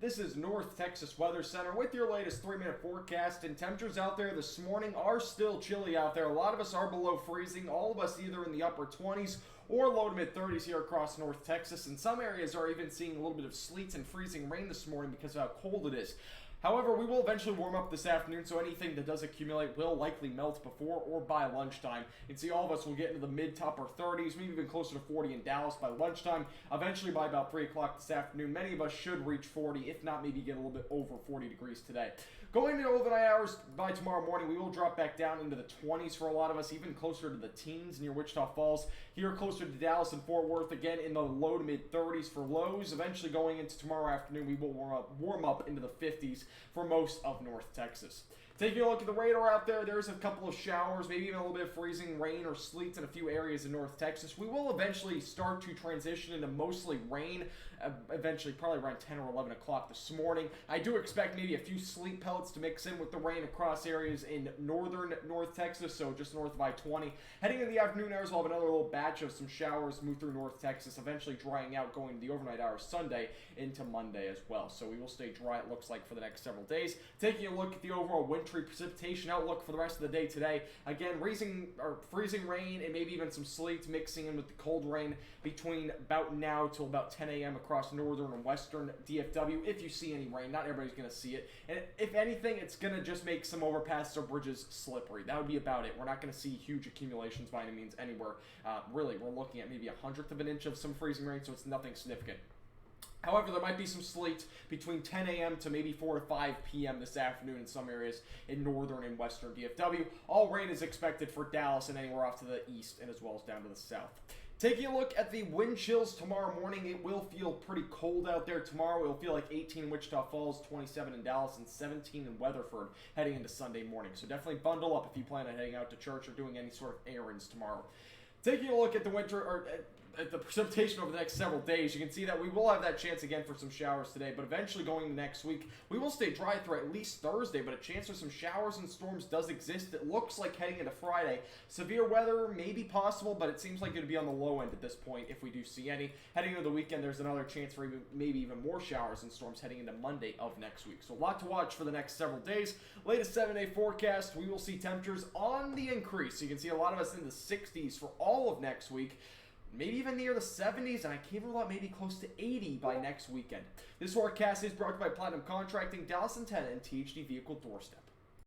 This is North Texas Weather Center with your latest 3-minute forecast, and temperatures out there this morning are still chilly out there. A lot of us are below freezing, all of us either in the upper 20s or low to mid 30s here across North Texas, and some areas are even seeing a little bit of sleet and freezing rain this morning because of how cold it is. However, we will eventually warm up this afternoon, so anything that does accumulate will likely melt before or by lunchtime. You can see all of us will get into the mid to upper 30s, maybe even closer to 40 in Dallas by lunchtime. Eventually, by about 3 o'clock this afternoon, many of us should reach 40, if not maybe get a little bit over 40 degrees today. Going into overnight hours by tomorrow morning, we will drop back down into the 20s for a lot of us, even closer to the teens near Wichita Falls. Here closer to Dallas and Fort Worth, again in the low to mid 30s for lows. Eventually going into tomorrow afternoon, we will warm up into the 50s for most of North Texas. Taking a look at the radar out there, there's a couple of showers, maybe even a little bit of freezing rain or sleet in a few areas in North Texas. We will eventually start to transition into mostly rain, eventually probably around 10 or 11 o'clock this morning. I do expect maybe a few sleet pellets to mix in with the rain across areas in northern North Texas, so just north of I-20. Heading into the afternoon hours, we'll have another little batch of some showers move through North Texas, eventually drying out going to the overnight hours Sunday into Monday as well. So we will stay dry, it looks like, for the next several days. Taking a look at the overall wintry precipitation outlook for the rest of the day today. Again, freezing rain and maybe even some sleet mixing in with the cold rain between about now till about 10 a.m. across northern and western DFW. If you see any rain, not everybody's going to see it. And if anything, it's going to just make some overpasses or bridges slippery. That would be about it. We're not going to see huge accumulations by any means anywhere. Really, we're looking at maybe 1/100 of an inch of some freezing rain, so it's nothing significant. However, there might be some sleet between 10 a.m. to maybe 4 to 5 p.m. this afternoon in some areas in northern and western DFW. All rain is expected for Dallas and anywhere off to the east and as well as down to the south. Taking a look at the wind chills tomorrow morning, it will feel pretty cold out there tomorrow. It will feel like 18 in Wichita Falls, 27 in Dallas, and 17 in Weatherford heading into Sunday morning. So definitely bundle up if you plan on heading out to church or doing any sort of errands tomorrow. Taking a look at at the precipitation over the next several days, you can see that we will have that chance again for some showers today, but eventually going next week, we will stay dry through at least Thursday, but a chance for some showers and storms does exist. It looks like heading into Friday, severe weather may be possible, but it seems like it would be on the low end at this point if we do see any. Heading into the weekend, there's another chance for maybe even more showers and storms heading into Monday of next week. So a lot to watch for the next several days. Latest 7-day forecast, we will see temperatures on the increase. So you can see a lot of us in the 60s for all of next week. Maybe even near the 70s, and I can't rule out maybe close to 80 by next weekend. This forecast is brought to you by Platinum Contracting, Dallas Antenna, and THD Vehicle Doorstep.